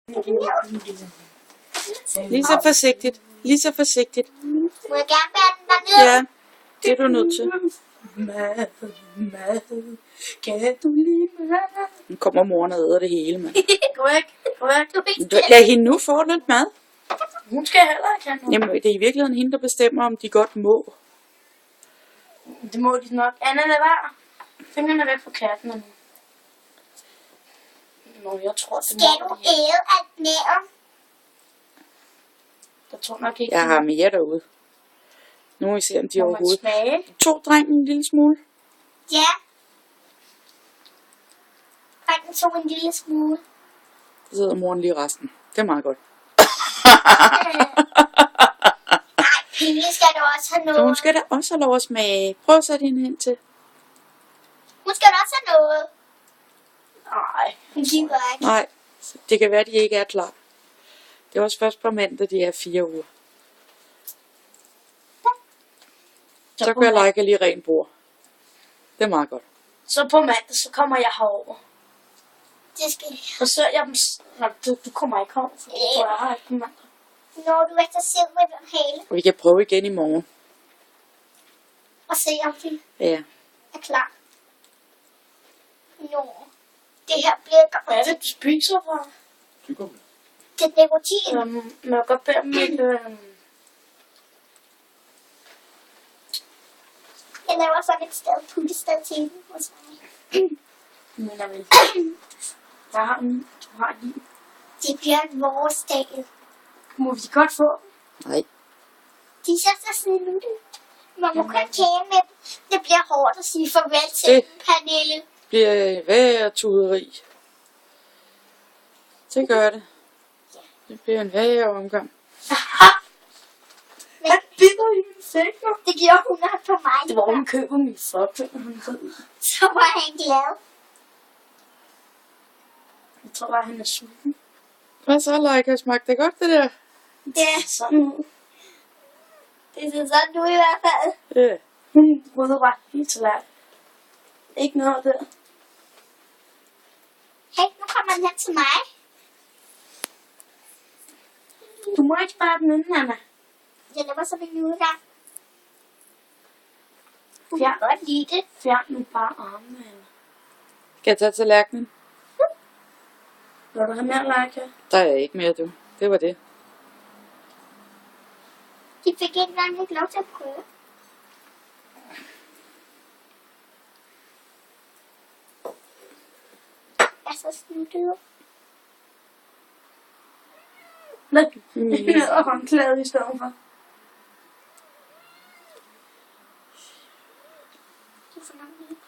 Lige så forsigtigt. Lige så forsigtigt. Må jeg gerne bære den derned? Ja, det er du nødt til. Mad, kan du lide mad? Nu kommer moren og æder det hele, mand. Gå væk, gå væk. Lad hende nu få lidt mad. Hun skal heller ikke have noget. Jamen, det er i virkeligheden hende, der bestemmer, om de godt må. Det må de nok. Anna, lad være. Fingrene væk fra katten nu. Nå, jeg tror, det Skal må du de. æde alt nære? Jeg tror nok ikke. Jeg har mere derude. Nu må vi se, om de Må man overhovedet... smage? To drengen en lille smule. Ja. Drengen tog en lille smule. Så sidder moren lige resten. Det er meget godt. Nej, Pille skal du også have Så noget. hun skal da også have lov at smage. Prøv at sætte hende hen til. Hun skal da også have noget. Nej. Hun gider ikke. Nej, det kan være, at de ikke er klar. Det er også først på mandag, de er 4 uger. Så kan jeg lege lige ren bord. Det er meget godt. Så på mandag, så kommer jeg herover. Det skal Og så jeg dem... Nå, du kommer ikke herover, for jeg har ikke på mandag. når du efter selv med den hale. Og vi kan prøve igen i morgen. Og se om de Ja. er klar. Nå. Det her bliver Hvad er godt. det, du spiser fra? Det er rutin. Må jeg godt bære dem lidt... Jeg laver sådan et sted, puttested til hende hos mig. Mener vel. Jeg har en... Du har en. Det bliver en vores dag. Må vi godt få? Nej. De ser så snille ud. Man må kun kæme med dem. Det bliver hårdt at sige farvel til Det- Pernille. Bliver hver tuderi. Det gør det. Det bliver en hver omgang. Men Han bider i min finger. det gjorde hun nok på mig. Det var hun køber min fuckfinger, han hed. Så var han glad. Jeg tror bare, han er sulten. Hvad så, Leica? Smagte det godt, det der? Ja, Sådan ud. det ser sådan ud i hvert fald. Ja. Hun rydder bare helt til lærk. Ikke noget der. Hey, nu kommer han hen til mig. Du må ikke spare den inden, Anna. Jeg laver som en udgang. Hun Ja. kan godt lide det. Fjern nu bare armene, Anna. Skal jeg tage tallerkenen? Vil du have mere lærke? Der er ikke mere, du. Det var det. De fik ikke engang ikke lov til at prøve. Jeg er så snuttet. Lidt. Og håndklæde i stedet for. Du får nok